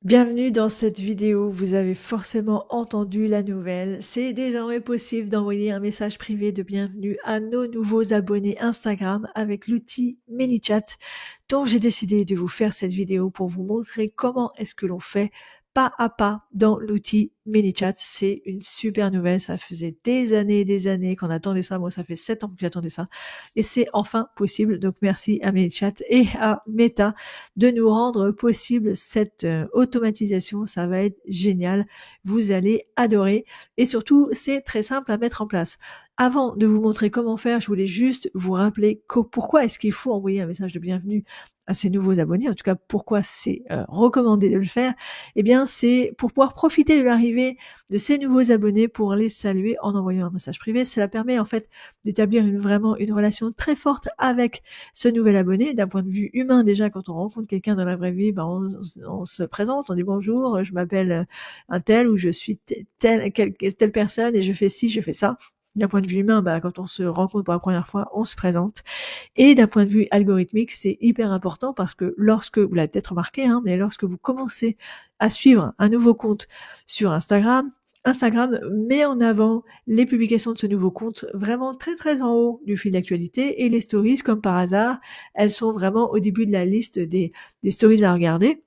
Bienvenue dans cette vidéo, vous avez forcément entendu la nouvelle. C'est désormais possible d'envoyer un message privé de bienvenue à nos nouveaux abonnés Instagram avec l'outil ManyChat. Donc j'ai décidé de vous faire cette vidéo pour vous montrer comment est-ce que l'on fait pas à pas dans l'outil ManyChat. C'est une super nouvelle, ça faisait des années et des années qu'on attendait ça. Moi, ça fait 7 ans que j'attendais ça. Et c'est enfin possible. Donc merci à ManyChat et à Meta de nous rendre possible cette automatisation. Ça va être génial. Vous allez adorer. Et surtout, c'est très simple à mettre en place. Avant de vous montrer comment faire, je voulais juste vous rappeler pourquoi est-ce qu'il faut envoyer un message de bienvenue à ces nouveaux abonnés. En tout cas, pourquoi c'est recommandé de le faire. Eh bien, c'est pour pouvoir profiter de l'arrivée de ces nouveaux abonnés pour les saluer en envoyant un message privé. Cela permet en fait d'établir vraiment une relation très forte avec ce nouvel abonné. D'un point de vue humain, déjà, quand on rencontre quelqu'un dans la vraie vie, on se présente, on dit bonjour, je m'appelle un tel ou je suis telle personne et je fais ci, je fais ça. D'un point de vue humain, quand on se rencontre pour la première fois, on se présente. Et d'un point de vue algorithmique, c'est hyper important parce que lorsque, vous l'avez peut-être remarqué, mais lorsque vous commencez à suivre un nouveau compte sur Instagram met en avant les publications de ce nouveau compte vraiment très très en haut du fil d'actualité, et les stories, comme par hasard, elles sont vraiment au début de la liste des stories à regarder.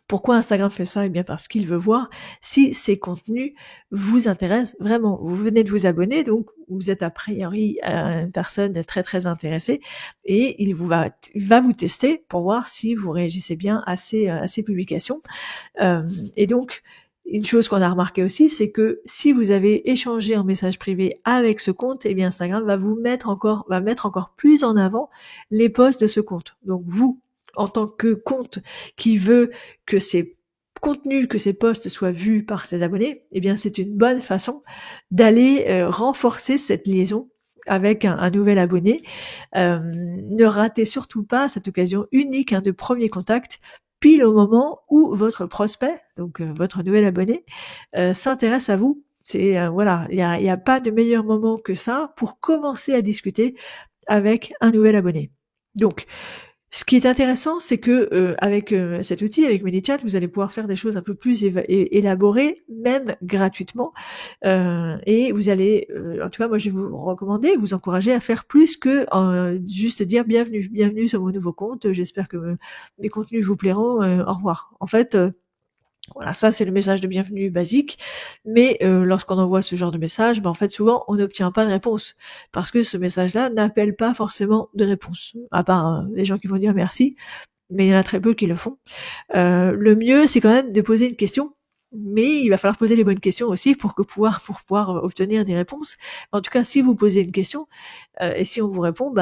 Pourquoi Instagram fait ça? Eh bien parce qu'il veut voir si ces contenus vous intéressent vraiment. Vous venez de vous abonner, donc vous êtes a priori une personne très très intéressée, et il va vous tester pour voir si vous réagissez bien à ces publications. Et donc, une chose qu'on a remarqué aussi, c'est que si vous avez échangé en message privé avec ce compte, eh bien Instagram va mettre encore plus en avant les posts de ce compte. Donc vous, en tant que compte qui veut que ces contenus, que ces posts soient vus par ses abonnés, eh bien c'est une bonne façon d'aller renforcer cette liaison avec un nouvel abonné. Ne ratez surtout pas cette occasion unique de premier contact, pile au moment où votre prospect, donc votre nouvel abonné, s'intéresse à vous. C'est voilà, il y a pas de meilleur moment que ça pour commencer à discuter avec un nouvel abonné. Donc, ce qui est intéressant, c'est que avec cet outil, avec ManyChat, vous allez pouvoir faire des choses un peu plus élaborées, même gratuitement, et vous allez, en tout cas, moi, je vais vous recommander, vous encourager à faire plus que juste dire bienvenue sur mon nouveau compte. J'espère que mes contenus vous plairont. Au revoir. En fait. Voilà, ça c'est le message de bienvenue basique, mais lorsqu'on envoie ce genre de message, en fait souvent on n'obtient pas de réponse, parce que ce message-là n'appelle pas forcément de réponse, à part les gens qui vont dire merci, mais il y en a très peu qui le font. Le mieux c'est quand même de poser une question, mais il va falloir poser les bonnes questions aussi pour pouvoir obtenir des réponses. En tout cas, si vous posez une question, et si on vous répond,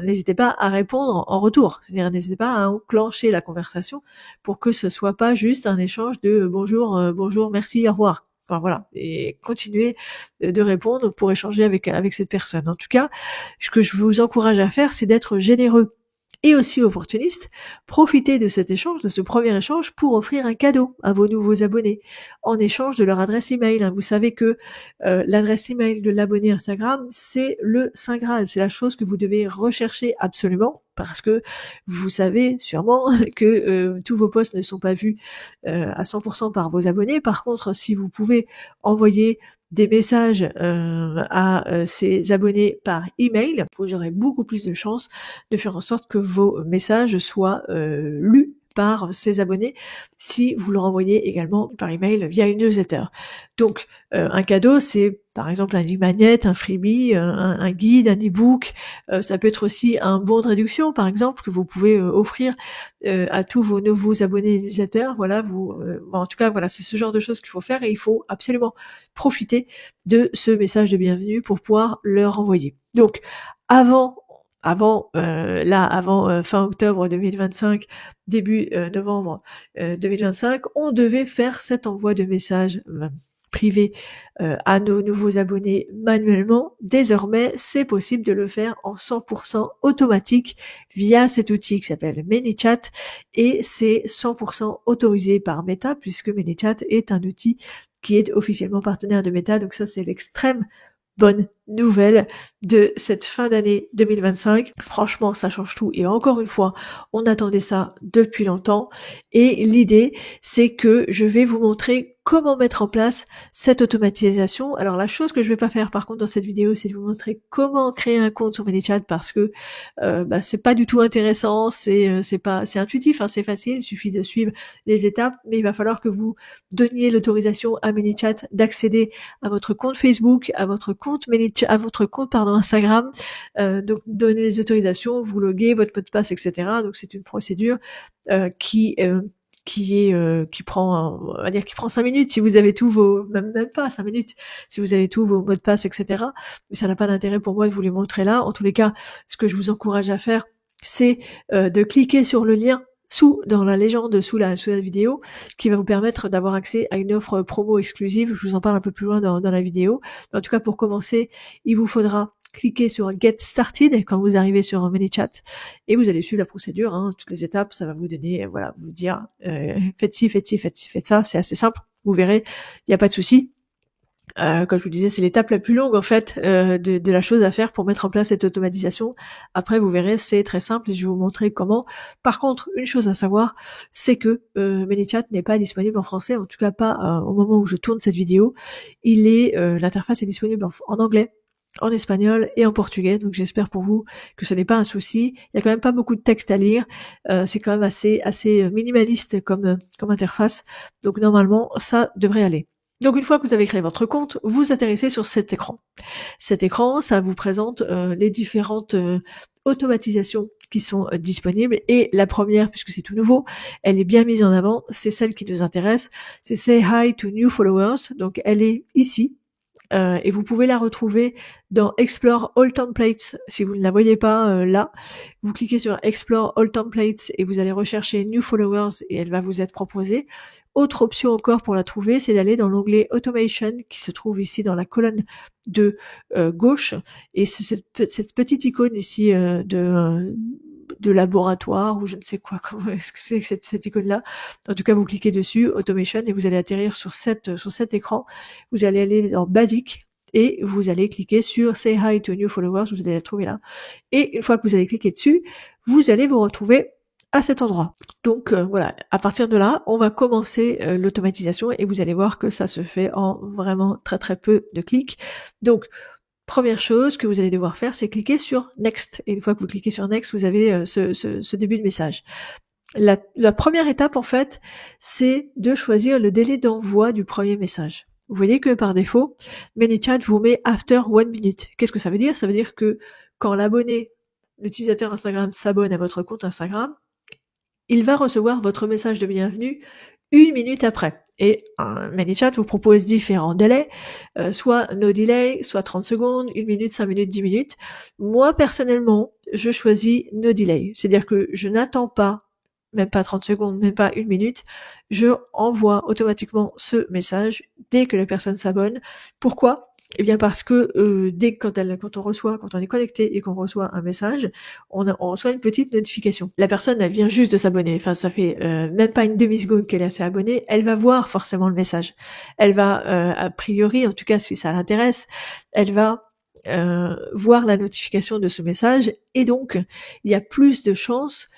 n'hésitez pas à répondre en retour. C'est-à-dire, n'hésitez pas à enclencher la conversation pour que ce soit pas juste un échange de bonjour, merci, au revoir. Enfin voilà, et continuez de répondre pour échanger avec cette personne. En tout cas, ce que je vous encourage à faire, c'est d'être généreux et aussi opportuniste. Profitez de cet échange, de ce premier échange, pour offrir un cadeau à vos nouveaux abonnés en échange de leur adresse email. Vous savez que l'adresse email de l'abonné Instagram, c'est le Saint Graal, c'est la chose que vous devez rechercher absolument, parce que vous savez sûrement que tous vos posts ne sont pas vus à 100% par vos abonnés. Par contre, si vous pouvez envoyer des messages à ces abonnés par email, vous aurez beaucoup plus de chances de faire en sorte que vos messages soient lus par ses abonnés si vous leur envoyez également par email via une newsletter. Donc un cadeau, c'est par exemple un e-magnet, un freebie, un guide, un e-book. Ça peut être aussi un bon de réduction, par exemple, que vous pouvez offrir à tous vos nouveaux abonnés newsletter. Voilà, en tout cas, voilà, c'est ce genre de choses qu'il faut faire, et il faut absolument profiter de ce message de bienvenue pour pouvoir leur envoyer. Donc, avant fin octobre 2025, début novembre 2025, on devait faire cet envoi de messages privés à nos nouveaux abonnés manuellement. Désormais, c'est possible de le faire en 100% automatique via cet outil qui s'appelle ManyChat, et c'est 100% autorisé par Meta, puisque ManyChat est un outil qui est officiellement partenaire de Meta. Donc ça, c'est l'extrême bonne nouvelle de cette fin d'année 2025. Franchement, ça change tout. Et encore une fois, on attendait ça depuis longtemps. Et l'idée, c'est que je vais vous montrer comment mettre en place cette automatisation. Alors la chose que je vais pas faire par contre dans cette vidéo, c'est de vous montrer comment créer un compte sur ManyChat parce que c'est pas du tout intéressant, c'est intuitif, hein, c'est facile, il suffit de suivre les étapes, mais il va falloir que vous donniez l'autorisation à ManyChat d'accéder à votre compte Facebook, à votre compte Instagram, donc donner les autorisations, vous loguez votre mot de passe, etc. Donc c'est une procédure qui prend, on va dire, qui prend 5 minutes si vous avez tous vos, même pas 5 minutes, si vous avez tous vos mots de passe, etc. Mais ça n'a pas d'intérêt pour moi de vous les montrer là. En tous les cas, ce que je vous encourage à faire, c'est de cliquer sur le lien dans la légende, sous la vidéo, qui va vous permettre d'avoir accès à une offre promo exclusive. Je vous en parle un peu plus loin dans la vidéo. Mais en tout cas, pour commencer, il vous faudra cliquez sur Get Started quand vous arrivez sur ManyChat et vous allez suivre la procédure, hein, toutes les étapes, ça va vous donner, voilà, vous dire faites ci, faites ci, faites ci, faites ça, c'est assez simple, vous verrez, il n'y a pas de souci. Comme je vous disais, c'est l'étape la plus longue en fait de la chose à faire pour mettre en place cette automatisation. Après, vous verrez, c'est très simple et je vais vous montrer comment. Par contre, une chose à savoir, c'est que ManyChat n'est pas disponible en français, en tout cas pas au moment où je tourne cette vidéo. L'interface est disponible en anglais, en espagnol et en portugais, donc j'espère pour vous que ce n'est pas un souci. Il y a quand même pas beaucoup de texte à lire, c'est quand même assez minimaliste comme interface, donc normalement ça devrait aller. Donc une fois que vous avez créé votre compte, vous atterrissez sur cet écran. Cet écran, ça vous présente les différentes automatisations qui sont disponibles, et la première, puisque c'est tout nouveau, elle est bien mise en avant, c'est celle qui nous intéresse, c'est Say Hi to New Followers, donc elle est ici. Et vous pouvez la retrouver dans Explore All Templates. Si vous ne la voyez pas là, vous cliquez sur Explore All Templates et vous allez rechercher New Followers et elle va vous être proposée. Autre option encore pour la trouver, c'est d'aller dans l'onglet Automation qui se trouve ici dans la colonne de gauche, et c'est cette petite icône ici de laboratoire ou je ne sais quoi, comment est-ce que c'est cette icône-là. En tout cas, vous cliquez dessus, Automation, et vous allez atterrir sur cet écran. Vous allez aller dans Basic et vous allez cliquer sur Say Hi to New Followers, vous allez la trouver là. Et une fois que vous allez cliquer dessus, vous allez vous retrouver à cet endroit. Donc voilà, à partir de là, on va commencer l'automatisation et vous allez voir que ça se fait en vraiment très très peu de clics. Donc première chose que vous allez devoir faire, c'est cliquer sur Next. Et une fois que vous cliquez sur Next, vous avez ce début de message. La première étape, en fait, c'est de choisir le délai d'envoi du premier message. Vous voyez que par défaut, ManyChat vous met after 1 minute. Qu'est-ce que ça veut dire? Ça veut dire que quand l'utilisateur Instagram s'abonne à votre compte Instagram, il va recevoir votre message de bienvenue 1 minute après. Et ManyChat vous propose différents délais, soit no delay, soit 30 secondes, 1 minute, 5 minutes, 10 minutes. Moi, personnellement, je choisis no delay. C'est-à-dire que je n'attends pas, même pas 30 secondes, même pas 1 minute, je envoie automatiquement ce message dès que la personne s'abonne. Pourquoi ? Eh bien parce que quand on est connecté et qu'on reçoit un message, on reçoit une petite notification. La personne, elle vient juste de s'abonner. Enfin, ça fait même pas une demi-seconde qu'elle s'est abonnée. Elle va voir forcément le message. Elle va, a priori, en tout cas si ça l'intéresse, elle va voir la notification de ce message. Et donc, il y a plus de chances,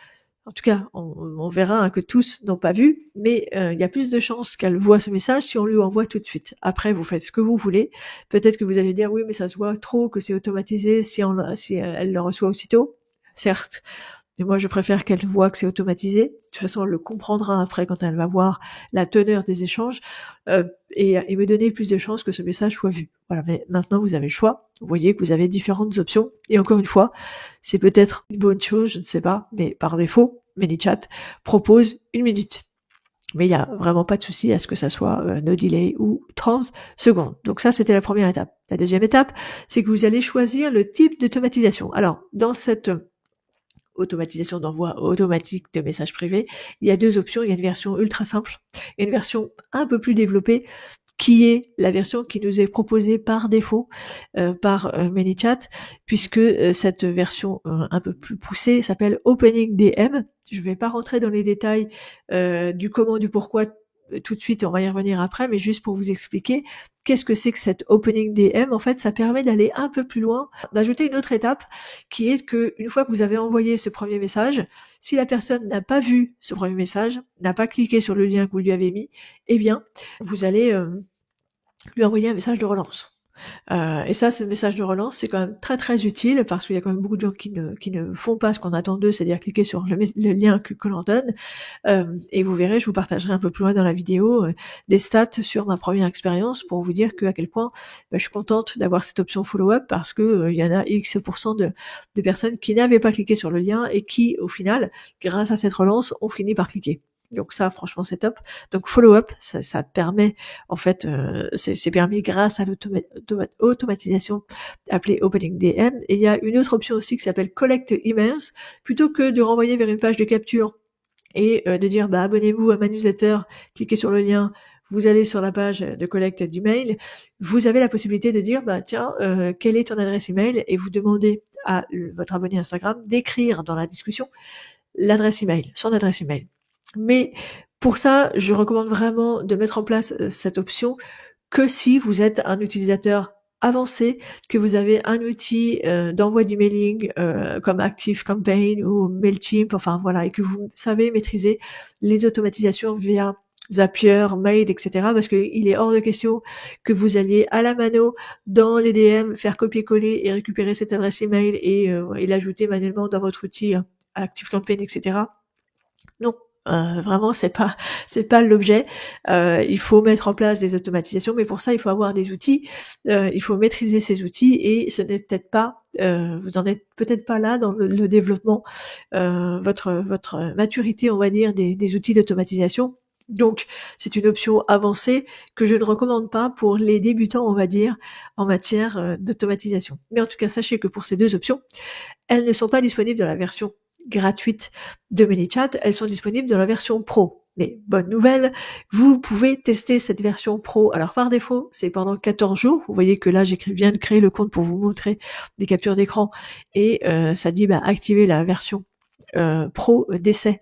en tout cas, on verra que tous n'ont pas vu, mais il y a plus de chances qu'elle voit ce message si on lui envoie tout de suite. Après, vous faites ce que vous voulez. Peut-être que vous allez dire oui, mais ça se voit trop, que c'est automatisé si elle le reçoit aussitôt. Certes, mais moi je préfère qu'elle voit que c'est automatisé. De toute façon, elle le comprendra après quand elle va voir la teneur des échanges et me donner plus de chances que ce message soit vu. Voilà, mais maintenant vous avez le choix. Vous voyez que vous avez différentes options. Et encore une fois, c'est peut-être une bonne chose, je ne sais pas, mais par défaut, ManyChat propose 1 minute. Mais il n'y a vraiment pas de souci à ce que ça soit no delay ou 30 secondes. Donc ça, c'était la première étape. La deuxième étape, c'est que vous allez choisir le type d'automatisation. Alors, dans cette automatisation d'envoi automatique de messages privés, il y a 2 options. Il y a une version ultra simple et une version un peu plus développée, qui est la version qui nous est proposée par défaut par ManyChat, puisque cette version un peu plus poussée s'appelle Opening DM. Je ne vais pas rentrer dans les détails du comment, du pourquoi tout de suite, on va y revenir après, mais juste pour vous expliquer qu'est-ce que c'est que cette opening DM. En fait, ça permet d'aller un peu plus loin, d'ajouter une autre étape qui est que une fois que vous avez envoyé ce premier message, si la personne n'a pas vu ce premier message, n'a pas cliqué sur le lien que vous lui avez mis, eh bien, vous allez lui envoyer un message de relance. Et ça, ce message de relance, c'est quand même très très utile parce qu'il y a quand même beaucoup de gens qui ne font pas ce qu'on attend d'eux, c'est-à-dire cliquer sur le lien que l'on donne. Et vous verrez, je vous partagerai un peu plus loin dans la vidéo des stats sur ma première expérience pour vous dire à quel point je suis contente d'avoir cette option follow-up parce que il y en a X% de personnes qui n'avaient pas cliqué sur le lien et qui, au final, grâce à cette relance, ont fini par cliquer. Donc ça, franchement, c'est top. Donc follow-up, ça permet, en fait, c'est permis grâce à l'automatisation appelée Opening DM. Et il y a une autre option aussi qui s'appelle Collect Emails. Plutôt que de renvoyer vers une page de capture et de dire abonnez-vous à ma newsletter, cliquez sur le lien, vous allez sur la page de collecte d'email, vous avez la possibilité de dire tiens, quelle est ton adresse email, et vous demandez à votre abonné Instagram d'écrire dans la discussion l'adresse email, son adresse email. Mais pour ça, je recommande vraiment de mettre en place cette option que si vous êtes un utilisateur avancé, que vous avez un outil d'envoi d'emailing comme ActiveCampaign ou Mailchimp, enfin voilà, et que vous savez maîtriser les automatisations via Zapier, Mail, etc. Parce qu'il est hors de question que vous alliez à la mano dans les DM faire copier-coller et récupérer cette adresse email et l'ajouter manuellement dans votre outil ActiveCampaign, etc. Non. Vraiment, c'est pas l'objet. Il faut mettre en place des automatisations, mais pour ça, il faut avoir des outils. Il faut maîtriser ces outils, et ce n'est peut-être pas, vous en êtes peut-être pas là dans le développement, votre maturité, on va dire, des outils d'automatisation. Donc, c'est une option avancée que je ne recommande pas pour les débutants, on va dire, en matière d'automatisation. Mais en tout cas, sachez que pour ces deux options, elles ne sont pas disponibles dans la version gratuite de ManyChat, elles sont disponibles dans la version pro. Mais bonne nouvelle, vous pouvez tester cette version pro. Alors par défaut, c'est pendant 14 jours. Vous voyez que là, viens de créer le compte pour vous montrer des captures d'écran, et ça dit activer la version pro d'essai.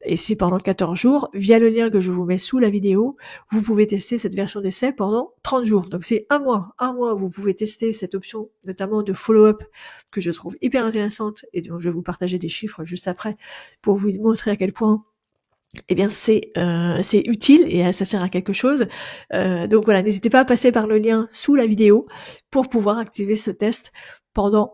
Et c'est pendant 14 jours, via le lien que je vous mets sous la vidéo, vous pouvez tester cette version d'essai pendant 30 jours. Donc c'est un mois, vous pouvez tester cette option, notamment de follow-up, que je trouve hyper intéressante, et dont je vais vous partager des chiffres juste après, pour vous montrer à quel point c'est utile et ça sert à quelque chose. Donc voilà, n'hésitez pas à passer par le lien sous la vidéo pour pouvoir activer ce test pendant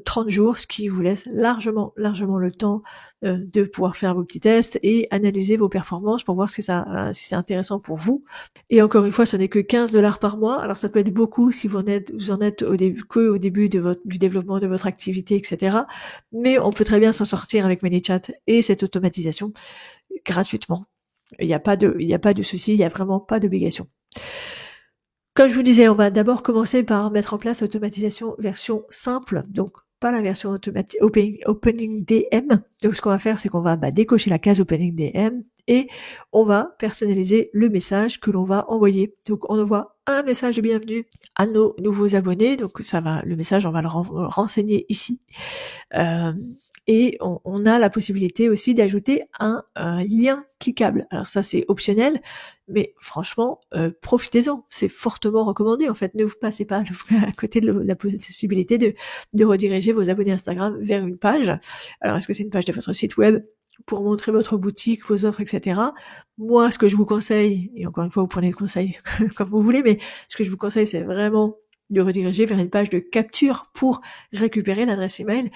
30 jours, ce qui vous laisse largement le temps de pouvoir faire vos petits tests et analyser vos performances pour voir si c'est intéressant pour vous. Et encore une fois, ce n'est que $15 par mois. Alors ça peut être beaucoup si vous en êtes au début du développement de votre activité, etc. Mais on peut très bien s'en sortir avec ManyChat et cette automatisation gratuitement. Il n'y a pas de souci, il n'y a vraiment pas d'obligation. Comme je vous disais, on va d'abord commencer par mettre en place l'automatisation version simple, donc pas la version Opening DM. Donc ce qu'on va faire, c'est qu'on va décocher la case Opening DM et on va personnaliser le message que l'on va envoyer. Donc on envoie un message de bienvenue à nos nouveaux abonnés. Donc le message, on va le renseigner ici. Et on a la possibilité aussi d'ajouter un lien cliquable. Alors ça, c'est optionnel, mais franchement, profitez-en. C'est fortement recommandé. En fait, ne vous passez pas à côté de la possibilité de rediriger vos abonnés Instagram vers une page. Alors, est-ce que c'est une page de votre site web pour montrer votre boutique, vos offres, etc. Moi, ce que je vous conseille, et encore une fois, vous prenez le conseil comme vous voulez, mais ce que je vous conseille, c'est vraiment de rediriger vers une page de capture pour récupérer l'adresse email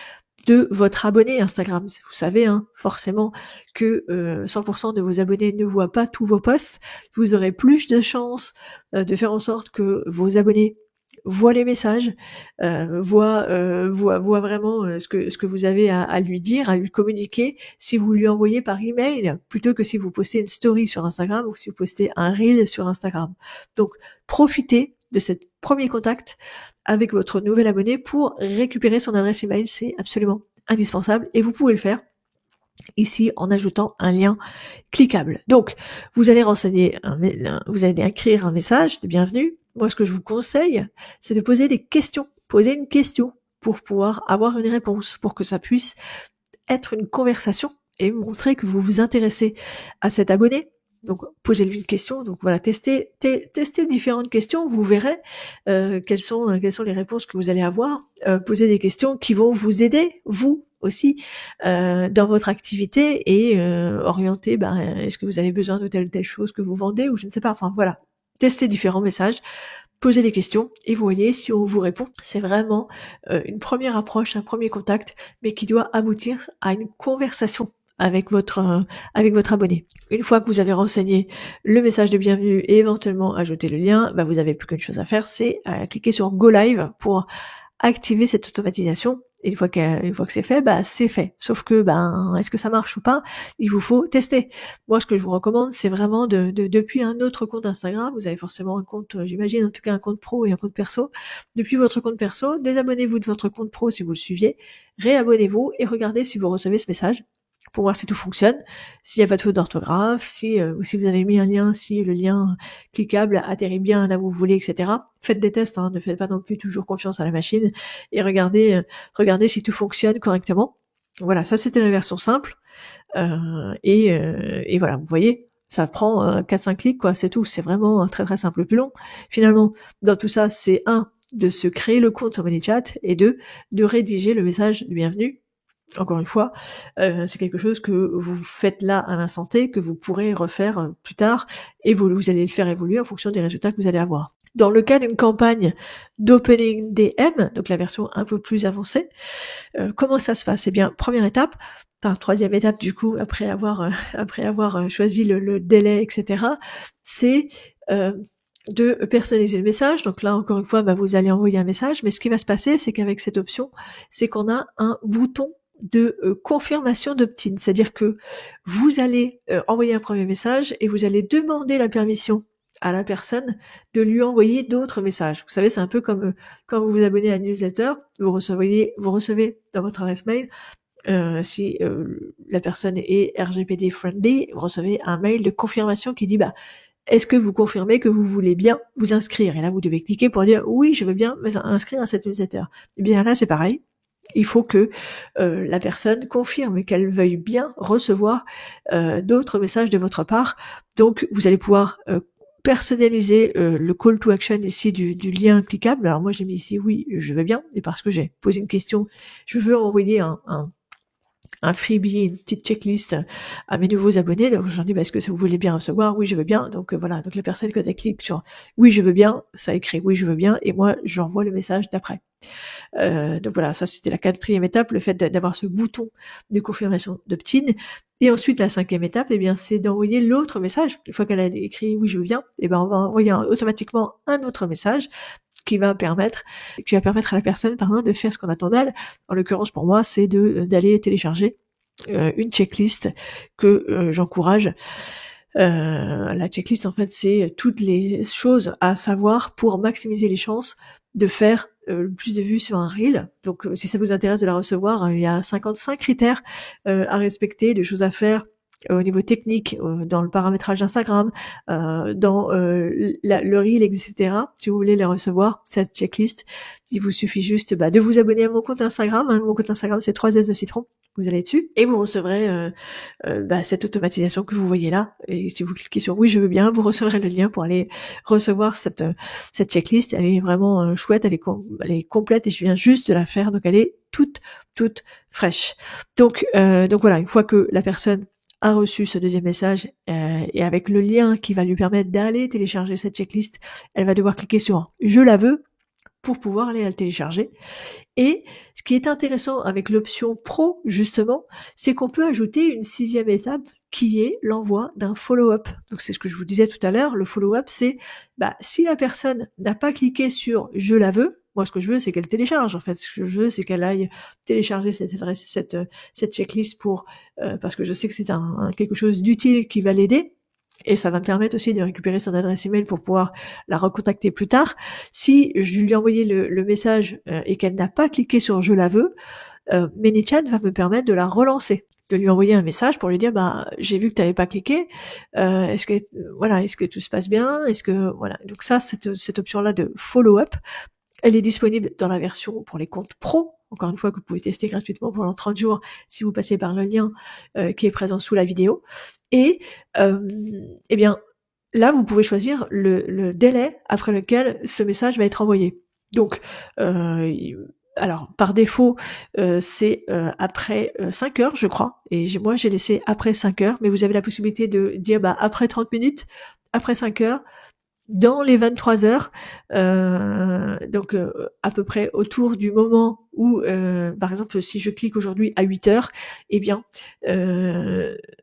de votre abonné Instagram. Vous savez forcément que 100% de vos abonnés ne voient pas tous vos posts. Vous aurez plus de chances de faire en sorte que vos abonnés voient les messages, voient vraiment ce que vous avez à lui dire, à lui communiquer, si vous lui envoyez par email, plutôt que si vous postez une story sur Instagram ou si vous postez un reel sur Instagram. Donc profitez de ce premier contact avec votre nouvel abonné pour récupérer son adresse email. C'est absolument indispensable et vous pouvez le faire ici en ajoutant un lien cliquable. Donc, vous allez écrire un message de bienvenue. Moi, ce que je vous conseille, c'est de poser des questions. Poser une question pour pouvoir avoir une réponse, pour que ça puisse être une conversation et montrer que vous vous intéressez à cet abonné. Donc posez-lui une question. Donc voilà, testez différentes questions. Vous verrez quelles sont les réponses que vous allez avoir. Posez des questions qui vont vous aider, vous aussi, dans votre activité et orienter. Est-ce que vous avez besoin de telle ou telle chose que vous vendez ou je ne sais pas. Enfin voilà, testez différents messages. Posez des questions et vous voyez si on vous répond. C'est vraiment une première approche, un premier contact, mais qui doit aboutir à une conversation avec votre abonné. Une fois que vous avez renseigné le message de bienvenue et éventuellement ajouté le lien, vous avez plus qu'une chose à faire, c'est cliquer sur Go Live pour activer cette automatisation. Et une fois que c'est fait, c'est fait. Sauf que, est-ce que ça marche ou pas? Il vous faut tester. Moi, ce que je vous recommande, c'est vraiment depuis un autre compte Instagram. Vous avez forcément un compte, j'imagine, en tout cas un compte pro et un compte perso. Depuis votre compte perso, désabonnez-vous de votre compte pro si vous le suiviez. Réabonnez-vous et regardez si vous recevez ce message pour voir si tout fonctionne, s'il n'y a pas de faute d'orthographe, si vous avez mis un lien, si le lien cliquable atterrit bien là où vous voulez, etc. Faites des tests, ne faites pas non plus toujours confiance à la machine, et regardez si tout fonctionne correctement. Voilà, ça c'était la version simple, et voilà, vous voyez, ça prend 4-5 clics, quoi, c'est tout, c'est vraiment très très simple. Le plus long, finalement, dans tout ça, c'est de se créer le compte sur ManyChat, et de rédiger le message de bienvenue. Encore une fois, c'est quelque chose que vous faites là à l'instant T, que vous pourrez refaire plus tard, et vous allez le faire évoluer en fonction des résultats que vous allez avoir. Dans le cas d'une campagne d'opening DM, donc la version un peu plus avancée, comment ça se passe? Eh bien, première étape, troisième étape du coup, après avoir choisi le délai, etc., c'est de personnaliser le message. Donc là, encore une fois, vous allez envoyer un message, mais ce qui va se passer, c'est qu'avec cette option, c'est qu'on a un bouton de confirmation d'opt-in, c'est-à-dire que vous allez envoyer un premier message et vous allez demander la permission à la personne de lui envoyer d'autres messages. Vous savez, c'est un peu comme quand vous vous abonnez à une newsletter, vous recevez dans votre adresse mail, si la personne est RGPD friendly, vous recevez un mail de confirmation qui dit est-ce que vous confirmez que vous voulez bien vous inscrire? Et là, vous devez cliquer pour dire oui, je veux bien m'inscrire à cette newsletter. Et bien là, c'est pareil. Il faut que la personne confirme qu'elle veuille bien recevoir d'autres messages de votre part. Donc, vous allez pouvoir personnaliser le call to action ici du lien cliquable. Alors moi, j'ai mis ici oui, je veux bien, et parce que j'ai posé une question, je veux envoyer un freebie, une petite checklist à mes nouveaux abonnés. Donc j'en dis est-ce que ça vous voulez bien recevoir? Oui, je veux bien. Donc voilà, donc la personne quand elle clique sur oui, je veux bien, ça écrit oui, je veux bien, et moi j'envoie le message d'après. Donc voilà, ça c'était la 4e étape, le fait d'avoir ce bouton de confirmation d'opt-in. Et ensuite la 5e étape, c'est d'envoyer l'autre message. Une fois qu'elle a écrit oui, je veux bien, on va envoyer automatiquement un autre message qui va permettre à la personne, de faire ce qu'on attend d'elle. En l'occurrence, pour moi, c'est d'aller télécharger une checklist que j'encourage. La checklist, en fait, c'est toutes les choses à savoir pour maximiser les chances de faire le plus de vues sur un reel. Donc, si ça vous intéresse de la recevoir, il y a 55 critères à respecter, de choses à faire au niveau technique, dans le paramétrage d'Instagram, dans le reel, etc. Si vous voulez les recevoir, cette checklist, il vous suffit juste de vous abonner à mon compte Instagram. Mon compte Instagram, c'est 3S de citron. Vous allez dessus et vous recevrez cette automatisation que vous voyez là. Et si vous cliquez sur oui, je veux bien, vous recevrez le lien pour aller recevoir cette checklist. Elle est vraiment chouette, elle est complète et je viens juste de la faire, donc elle est toute fraîche. Donc voilà, une fois que la personne a reçu ce deuxième message et avec le lien qui va lui permettre d'aller télécharger cette checklist, elle va devoir cliquer sur je la veux pour pouvoir aller la télécharger. Et ce qui est intéressant avec l'option pro, justement, c'est qu'on peut ajouter une 6e étape qui est l'envoi d'un follow-up. Donc c'est ce que je vous disais tout à l'heure, le follow-up c'est si la personne n'a pas cliqué sur je la veux, moi ce que je veux c'est qu'elle télécharge, en fait ce que je veux c'est qu'elle aille télécharger cette checklist pour parce que je sais que c'est quelque chose d'utile qui va l'aider. Et ça va me permettre aussi de récupérer son adresse email pour pouvoir la recontacter plus tard. Si je lui ai envoyé le message et qu'elle n'a pas cliqué sur je la veux, ManyChat va me permettre de la relancer, de lui envoyer un message pour lui dire j'ai vu que tu n'avais pas cliqué, est-ce que tout se passe bien, donc ça cette option là de follow-up, elle est disponible dans la version pour les comptes pro encore une fois, que vous pouvez tester gratuitement pendant 30 jours si vous passez par le lien qui est présent sous la vidéo. Et eh bien, là, vous pouvez choisir le délai après lequel ce message va être envoyé. Donc, alors par défaut, c'est après 5 heures, je crois. Et moi, j'ai laissé après 5 heures, mais vous avez la possibilité de dire après 30 minutes, après 5 heures, dans les 23 heures, donc à peu près autour du moment où, par exemple, si je clique aujourd'hui à 8 heures, eh bien,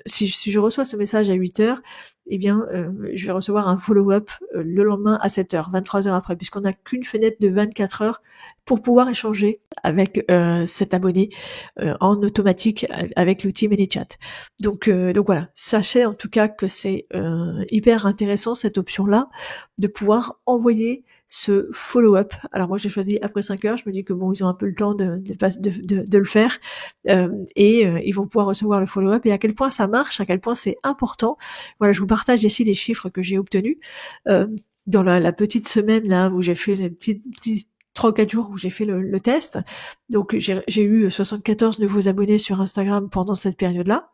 si je reçois ce message à 8 heures, eh bien, je vais recevoir un follow-up le lendemain à 7 heures, 23 heures après, puisqu'on n'a qu'une fenêtre de 24 heures pour pouvoir échanger avec cet abonné en automatique avec l'outil ManyChat. Donc voilà, sachez en tout cas que c'est hyper intéressant cette option-là de pouvoir envoyer ce follow-up. Alors moi j'ai choisi après 5 heures, je me dis que bon, ils ont un peu le temps de le faire et ils vont pouvoir recevoir le follow-up et à quel point ça marche, à quel point c'est important. Voilà, je vous partage ici les chiffres que j'ai obtenus dans la petite semaine là où j'ai fait les petits 3 ou 4 jours où j'ai fait le test. Donc j'ai eu 74 nouveaux abonnés sur Instagram pendant cette période-là.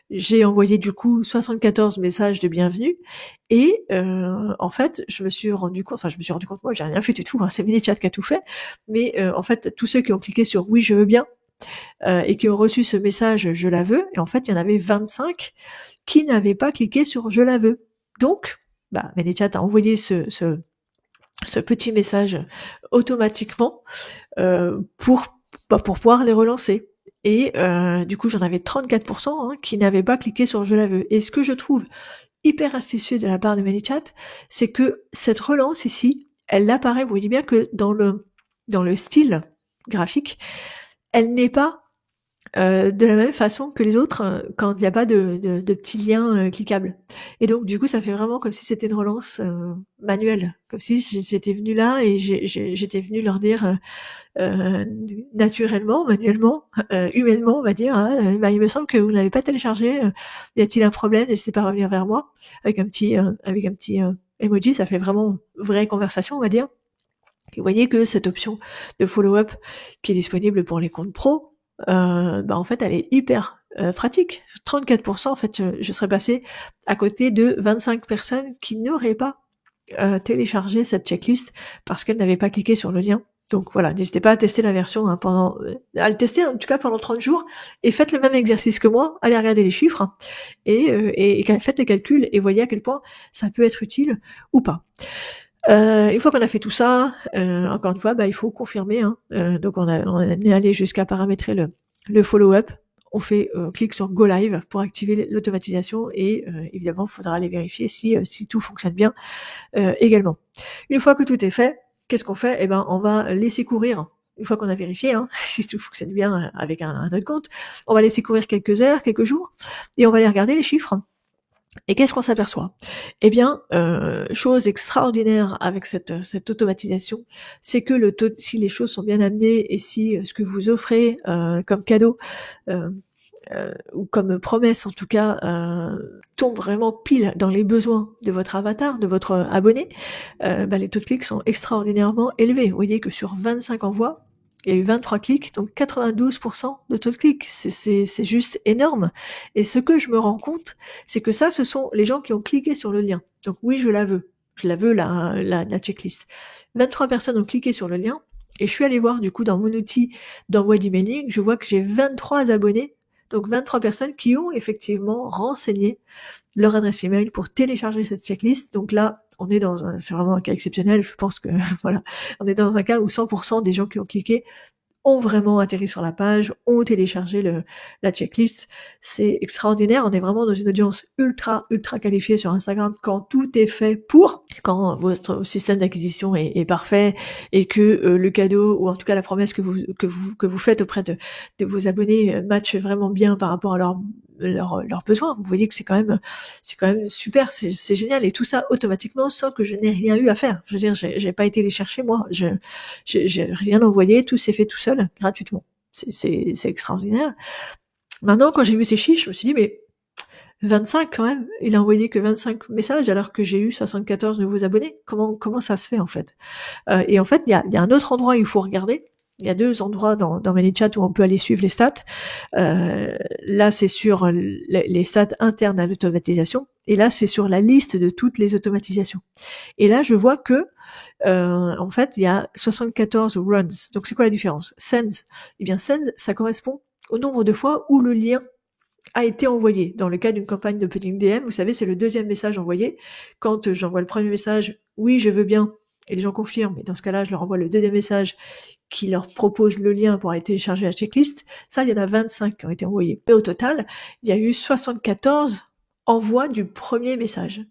J'ai envoyé du coup 74 messages de bienvenue et en fait je me suis rendu compte, moi j'ai rien fait du tout, c'est ManyChat qui a tout fait, mais en fait tous ceux qui ont cliqué sur oui je veux bien et qui ont reçu ce message je la veux, et en fait il y en avait 25 qui n'avaient pas cliqué sur je la veux. Donc ManyChat a envoyé ce petit message automatiquement pour pouvoir les relancer. Et du coup, j'en avais 34% qui n'avaient pas cliqué sur je la veux. Et ce que je trouve hyper astucieux de la part de ManyChat, c'est que cette relance ici, elle apparaît, vous voyez bien que dans le style graphique, elle n'est pas de la même façon que les autres quand il n'y a pas de petits liens cliquables. Et donc du coup ça fait vraiment comme si c'était une relance manuelle, comme si j'étais venue là et j'étais venue leur dire naturellement, manuellement, humainement on va dire, il me semble que vous ne l'avez pas téléchargé, y a-t-il un problème, n'hésitez pas à revenir vers moi avec un petit emoji, ça fait vraiment vraie conversation on va dire. Et vous voyez que cette option de follow-up qui est disponible pour les comptes pro, en fait elle est hyper pratique. 34%, en fait je serais passée à côté de 25 personnes qui n'auraient pas téléchargé cette checklist parce qu'elles n'avaient pas cliqué sur le lien. Donc voilà, n'hésitez pas à tester la version à le tester en tout cas pendant 30 jours et faites le même exercice que moi, allez regarder les chiffres et faites les calculs et voyez à quel point ça peut être utile ou pas. Une fois qu'on a fait tout ça, encore une fois, il faut confirmer. Donc on est allé jusqu'à paramétrer le follow-up. On fait clic sur Go Live pour activer l'automatisation et évidemment, il faudra aller vérifier si tout fonctionne bien également. Une fois que tout est fait, qu'est-ce qu'on fait ? On va laisser courir. Une fois qu'on a vérifié si tout fonctionne bien avec un autre compte, on va laisser courir quelques heures, quelques jours, et on va aller regarder les chiffres. Et qu'est-ce qu'on s'aperçoit ? Eh bien, chose extraordinaire avec cette automatisation, c'est que si les choses sont bien amenées et si ce que vous offrez comme cadeau ou comme promesse en tout cas tombe vraiment pile dans les besoins de votre avatar, de votre abonné, les taux de clics sont extraordinairement élevés. Vous voyez que sur 25 envois, il y a eu 23 clics, donc 92% de taux de clic. C'est juste énorme. Et ce que je me rends compte, c'est que ça, ce sont les gens qui ont cliqué sur le lien. Donc oui, je la veux. Je la veux, la checklist. 23 personnes ont cliqué sur le lien. Et je suis allée voir, du coup, dans mon outil d'envoi d'emailing, je vois que j'ai 23 abonnés. Donc 23 personnes qui ont effectivement renseigné leur adresse email pour télécharger cette checklist. Donc là, c'est vraiment un cas exceptionnel. Je pense que voilà, on est dans un cas où 100% des gens qui ont cliqué ont vraiment atterri sur la page, ont téléchargé la checklist. C'est extraordinaire. On est vraiment dans une audience ultra qualifiée sur Instagram quand tout est fait pour, quand votre système d'acquisition est parfait et que le cadeau ou en tout cas la promesse que vous faites auprès de vos abonnés match vraiment bien par rapport à leurs besoins. Vous voyez que c'est quand même super, c'est génial, et tout ça automatiquement sans que je n'ai rien eu à faire. Je veux dire, j'ai pas été les chercher moi, j'ai rien envoyé, tout s'est fait tout seul gratuitement. C'est extraordinaire. Maintenant, quand j'ai vu ces chiffres, je me suis dit mais 25 quand même, il a envoyé que 25 messages alors que j'ai eu 74 nouveaux abonnés. Comment ça se fait en fait ? Et en fait, il y a un autre endroit où il faut regarder. Il y a 2 endroits dans ManyChat où on peut aller suivre les stats. Là, c'est sur les stats internes à l'automatisation. Et là, c'est sur la liste de toutes les automatisations. Et là, je vois que, en fait, il y a 74 runs. Donc, c'est quoi la différence? Sends. Eh bien, sends, ça correspond au nombre de fois où le lien a été envoyé. Dans le cas d'une campagne de Putting DM, vous savez, c'est le deuxième message envoyé. Quand j'envoie le premier message, oui, je veux bien, et les gens confirment, et dans ce cas-là, je leur envoie le deuxième message qui leur propose le lien pour aller télécharger la checklist. Ça, il y en a 25 qui ont été envoyés. Mais au total, il y a eu 74 envois du premier message.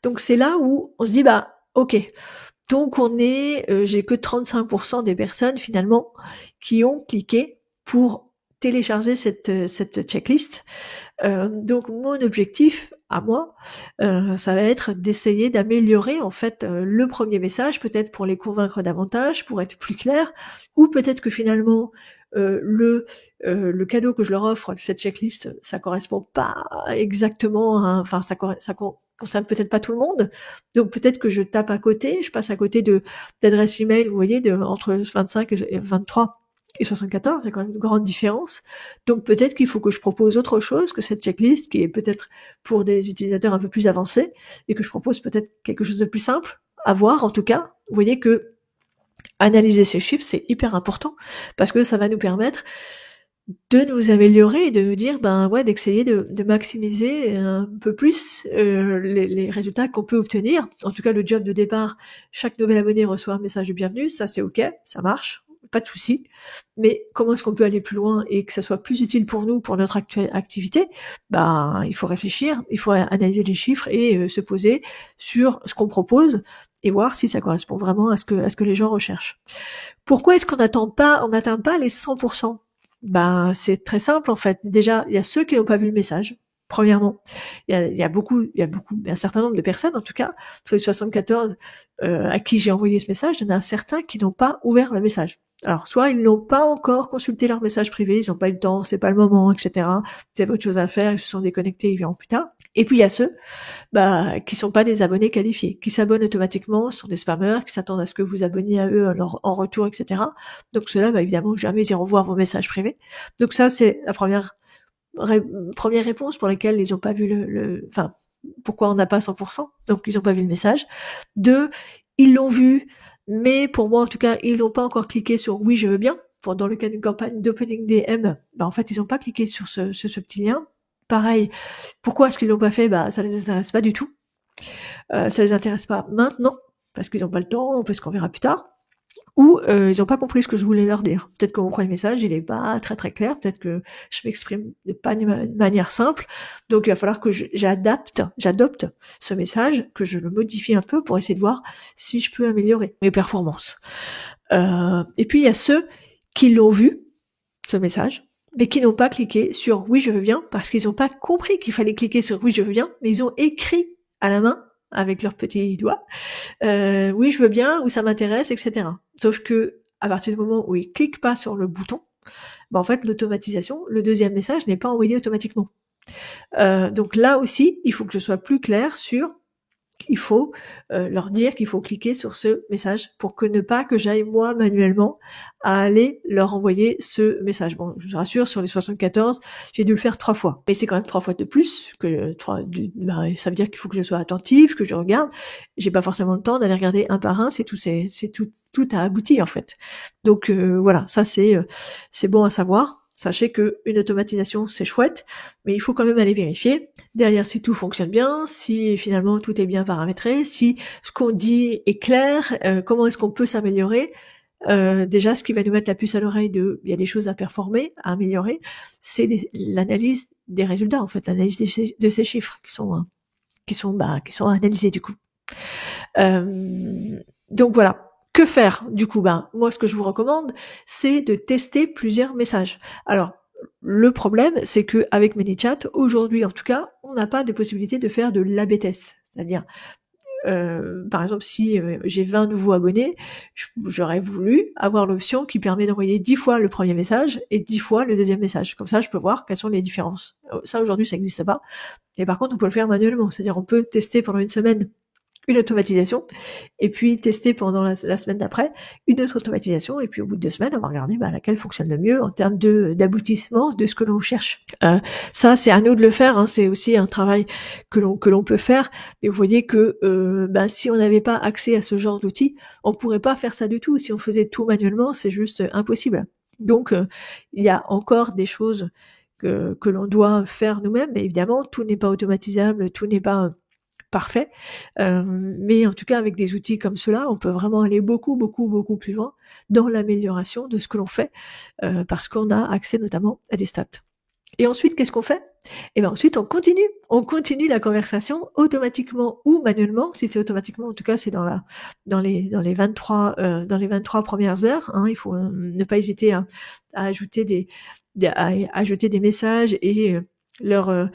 Donc c'est là où on se dit, bah, ok. Donc j'ai que 35% des personnes finalement qui ont cliqué pour télécharger cette checklist. Donc mon objectif à moi, ça va être d'essayer d'améliorer en fait le premier message, peut-être pour les convaincre davantage, pour être plus clair, ou peut-être que finalement le cadeau que je leur offre, cette checklist, ça correspond pas exactement, enfin ça concerne peut-être pas tout le monde, donc peut-être que je tape à côté, je passe à côté d'adresses email, vous voyez, entre 25 et 23 et 74, c'est quand même une grande différence. Donc peut-être qu'il faut que je propose autre chose que cette checklist, qui est peut-être pour des utilisateurs un peu plus avancés, et que je propose peut-être quelque chose de plus simple à voir. En tout cas, vous voyez que analyser ces chiffres, c'est hyper important, parce que ça va nous permettre de nous améliorer et de nous dire, d'essayer de maximiser un peu plus les résultats qu'on peut obtenir. En tout cas, le job de départ, chaque nouvel abonné reçoit un message de bienvenue, ça c'est ok, ça marche, pas de souci. Mais comment est-ce qu'on peut aller plus loin et que ça soit plus utile pour nous, pour notre activité? Il faut réfléchir, il faut analyser les chiffres et se poser sur ce qu'on propose et voir si ça correspond vraiment à ce que les gens recherchent. Pourquoi est-ce qu'on n'atteint pas les 100%? C'est très simple en fait. Déjà, il y a ceux qui n'ont pas vu le message. Premièrement, il y a un certain nombre de personnes, en tout cas, sur les 74 à qui j'ai envoyé ce message, il y en a certains qui n'ont pas ouvert le message. Alors, soit ils n'ont pas encore consulté leur message privé, ils n'ont pas eu le temps, c'est pas le moment, etc. Ils avaient autre chose à faire, ils se sont déconnectés, ils verront plus tard. Et puis il y a ceux qui sont pas des abonnés qualifiés, qui s'abonnent automatiquement, sont des spammers, qui s'attendent à ce que vous abonniez à eux en retour, etc. Donc ceux-là, évidemment, jamais ils iront voir vos messages privés. Donc ça, c'est la première réponse pour laquelle ils n'ont pas vu pourquoi on n'a pas 100%. Donc ils n'ont pas vu le message. 2, ils l'ont vu, mais pour moi, en tout cas, ils n'ont pas encore cliqué sur oui, je veux bien. Dans le cas d'une campagne d'opening DM, en fait, ils n'ont pas cliqué sur ce petit lien. Pareil, pourquoi est-ce qu'ils l'ont pas fait? Ça les intéresse pas du tout. Ça les intéresse pas maintenant, parce qu'ils n'ont pas le temps, ou parce qu'on verra plus tard. Ou ils n'ont pas compris ce que je voulais leur dire. Peut-être que mon premier message, il est pas très très clair, peut-être que je m'exprime pas d'une manière simple, donc il va falloir que j'adopte ce message, que je le modifie un peu pour essayer de voir si je peux améliorer mes performances. Et puis il y a ceux qui l'ont vu, ce message, mais qui n'ont pas cliqué sur oui je veux bien, parce qu'ils n'ont pas compris qu'il fallait cliquer sur oui je veux bien, mais ils ont écrit à la main avec leurs petits doigts oui je veux bien, ou ça m'intéresse, etc. Sauf que à partir du moment où ils cliquent pas sur le bouton, en fait l'automatisation, le deuxième message n'est pas envoyé automatiquement. Donc là aussi, il faut que je sois plus clair sur il faut leur dire qu'il faut cliquer sur ce message pour que j'aille moi manuellement à aller leur envoyer ce message. Bon, je vous rassure, sur les 74, j'ai dû le faire 3 fois. Mais c'est quand même 3 fois de plus que ça veut dire qu'il faut que je sois attentive, que je regarde. J'ai pas forcément le temps d'aller regarder un par un, c'est tout a abouti en fait. Donc voilà, ça c'est bon à savoir. Sachez que une automatisation, c'est chouette, mais il faut quand même aller vérifier derrière si tout fonctionne bien, si finalement tout est bien paramétré, si ce qu'on dit est clair, comment est-ce qu'on peut s'améliorer. Déjà, ce qui va nous mettre la puce à l'oreille il y a des choses à performer, à améliorer, c'est l'analyse des résultats, en fait, l'analyse de ces chiffres qui sont analysés du coup. Donc voilà. Que faire du coup? Moi, ce que je vous recommande, c'est de tester plusieurs messages. Alors, le problème, c'est que avec ManyChat, aujourd'hui en tout cas, on n'a pas de possibilité de faire de l'A/B test. C'est-à-dire, par exemple, si j'ai 20 nouveaux abonnés, j'aurais voulu avoir l'option qui permet d'envoyer 10 fois le premier message et 10 fois le deuxième message. Comme ça, je peux voir quelles sont les différences. Ça, aujourd'hui, ça n'existe pas. Et par contre, on peut le faire manuellement. C'est-à-dire, on peut tester pendant une semaine une automatisation, et puis tester pendant la semaine d'après une autre automatisation, et puis au bout de 2 semaines, on va regarder laquelle fonctionne le mieux en termes d'aboutissement de ce que l'on cherche. Ça, c'est à nous de le faire, hein, c'est aussi un travail que l'on peut faire, mais vous voyez que si on n'avait pas accès à ce genre d'outils, on pourrait pas faire ça du tout. Si on faisait tout manuellement, c'est juste impossible. Donc, il y a encore des choses que l'on doit faire nous-mêmes, mais évidemment, tout n'est pas automatisable, tout n'est pas parfait, mais en tout cas avec des outils comme cela, on peut vraiment aller beaucoup plus loin dans l'amélioration de ce que l'on fait, parce qu'on a accès notamment à des stats. Et ensuite, qu'est-ce qu'on fait? Et bien ensuite, on continue la conversation automatiquement ou manuellement. Si c'est automatiquement, en tout cas, c'est dans les 23 premières heures. Hein, il faut ne pas hésiter à ajouter des messages et leur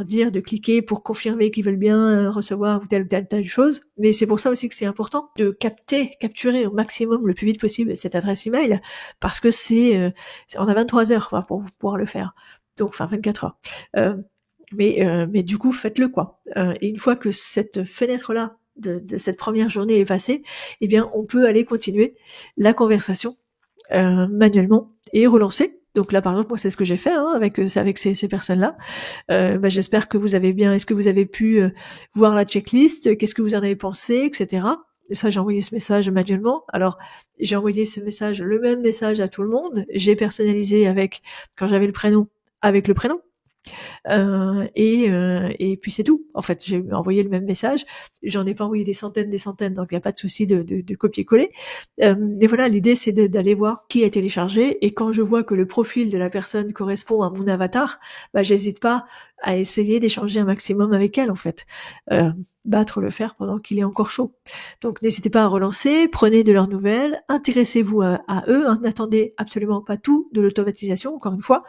dire de cliquer pour confirmer qu'ils veulent bien recevoir telle chose. Mais c'est pour ça aussi que c'est important de capturer au maximum le plus vite possible cette adresse email, parce que on a 23 heures pour pouvoir le faire. Donc, 24 heures. Mais du coup, faites-le, quoi. Et une fois que cette fenêtre-là de cette première journée est passée, eh bien, on peut aller continuer la conversation manuellement et relancer. Donc là, par exemple, moi, c'est ce que j'ai fait avec ces personnes-là. J'espère que vous avez bien. Est-ce que vous avez pu voir la checklist? Qu'est-ce que vous en avez pensé, etc. Et ça, j'ai envoyé ce message manuellement. Alors, j'ai envoyé le même message à tout le monde. J'ai personnalisé quand j'avais le prénom, avec le prénom. Et puis c'est tout. En fait, j'ai envoyé le même message. J'en ai pas envoyé des centaines, donc il n'y a pas de souci de copier-coller. Mais voilà, l'idée c'est d'aller voir qui a téléchargé, et quand je vois que le profil de la personne correspond à mon avatar, j'hésite pas à essayer d'échanger un maximum avec elle, en fait. Battre le fer pendant qu'il est encore chaud. Donc n'hésitez pas à relancer, prenez de leurs nouvelles, intéressez-vous à eux, n'attendez absolument pas tout de l'automatisation, encore une fois.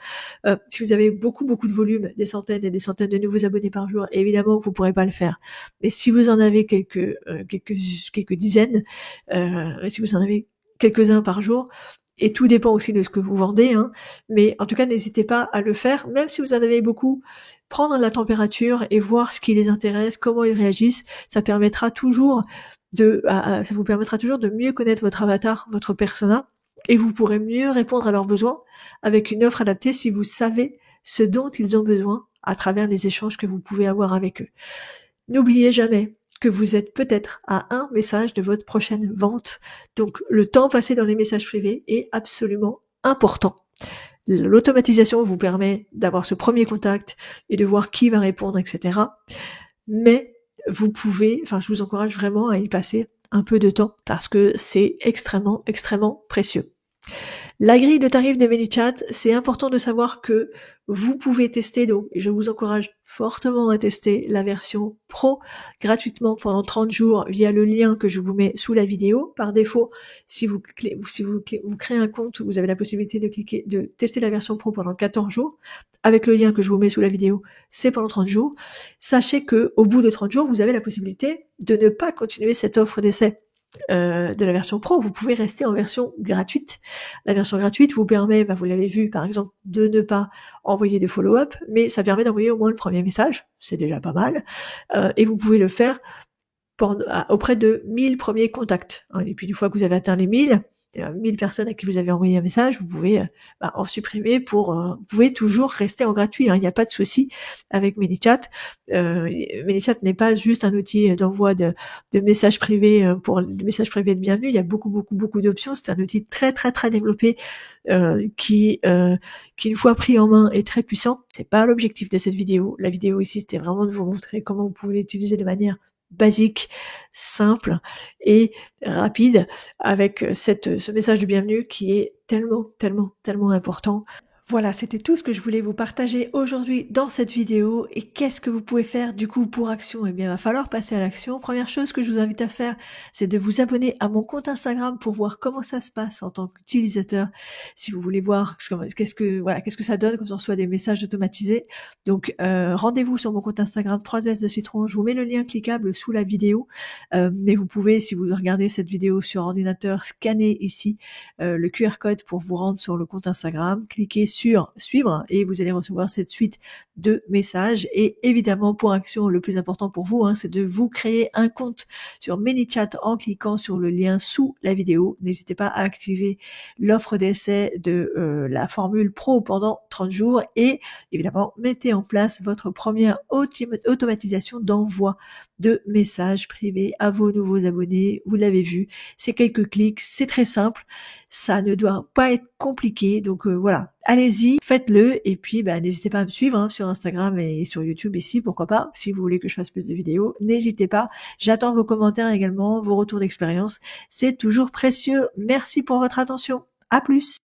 Si vous avez beaucoup de volume, des centaines et des centaines de nouveaux abonnés par jour, évidemment vous pourrez pas le faire. Mais si vous en avez quelques dizaines, si vous en avez quelques-uns par jour, et tout dépend aussi de ce que vous vendez, mais en tout cas n'hésitez pas à le faire, même si vous en avez beaucoup. Prendre la température et voir ce qui les intéresse, comment ils réagissent, ça vous permettra toujours de mieux connaître votre avatar, votre persona, et vous pourrez mieux répondre à leurs besoins avec une offre adaptée si vous savez ce dont ils ont besoin à travers les échanges que vous pouvez avoir avec eux. N'oubliez jamais que vous êtes peut-être à un message de votre prochaine vente. Donc, le temps passé dans les messages privés est absolument important. L'automatisation vous permet d'avoir ce premier contact et de voir qui va répondre, etc. Mais je vous encourage vraiment à y passer un peu de temps parce que c'est extrêmement précieux. La grille de tarifs de ManyChat, c'est important de savoir que vous pouvez tester, donc je vous encourage fortement à tester la version Pro gratuitement pendant 30 jours via le lien que je vous mets sous la vidéo. Par défaut, si vous créez un compte, vous avez la possibilité de tester la version Pro pendant 14 jours. Avec le lien que je vous mets sous la vidéo, c'est pendant 30 jours. Sachez que au bout de 30 jours, vous avez la possibilité de ne pas continuer cette offre d'essai de la version Pro. Vous pouvez rester en version gratuite. La version gratuite vous permet, vous l'avez vu par exemple, de ne pas envoyer de follow-up, mais ça permet d'envoyer au moins le premier message, c'est déjà pas mal, et vous pouvez le faire auprès de 1000 premiers contacts. Et puis une fois que vous avez atteint les 1000 personnes à qui vous avez envoyé un message, vous pouvez en supprimer vous pouvez toujours rester en gratuit, il n'y a pas de souci avec ManyChat. ManyChat n'est pas juste un outil d'envoi de messages privés pour le message privé de bienvenue, il y a beaucoup d'options, c'est un outil très développé qui une fois pris en main est très puissant. C'est pas l'objectif de cette vidéo. La vidéo ici, c'était vraiment de vous montrer comment vous pouvez l'utiliser de manière basique, simple et rapide avec ce message de bienvenue qui est tellement important. Voilà, c'était tout ce que je voulais vous partager aujourd'hui dans cette vidéo. Et qu'est-ce que vous pouvez faire du coup pour action? Eh bien, il va falloir passer à l'action. Première chose que je vous invite à faire, c'est de vous abonner à mon compte Instagram pour voir comment ça se passe en tant qu'utilisateur. Si vous voulez voir qu'est-ce que ça donne quand on reçoit des messages automatisés. Donc, rendez-vous sur mon compte Instagram 3S de Citron. Je vous mets le lien cliquable sous la vidéo. Mais vous pouvez, si vous regardez cette vidéo sur ordinateur, scanner ici le QR code pour vous rendre sur le compte Instagram. Cliquez sur suivre et vous allez recevoir cette suite de messages. Et évidemment, pour action, le plus important pour vous, c'est de vous créer un compte sur ManyChat en cliquant sur le lien sous la vidéo. N'hésitez pas à activer l'offre d'essai de la formule pro pendant 30 jours et évidemment, mettez en place votre première automatisation d'envoi de messages privés à vos nouveaux abonnés. Vous l'avez vu, c'est quelques clics, c'est très simple, ça ne doit pas être compliqué. Donc voilà, allez-y, faites-le et puis n'hésitez pas à me suivre sur Instagram et sur YouTube ici, pourquoi pas. Si vous voulez que je fasse plus de vidéos, n'hésitez pas. J'attends vos commentaires également, vos retours d'expérience. C'est toujours précieux. Merci pour votre attention. À plus.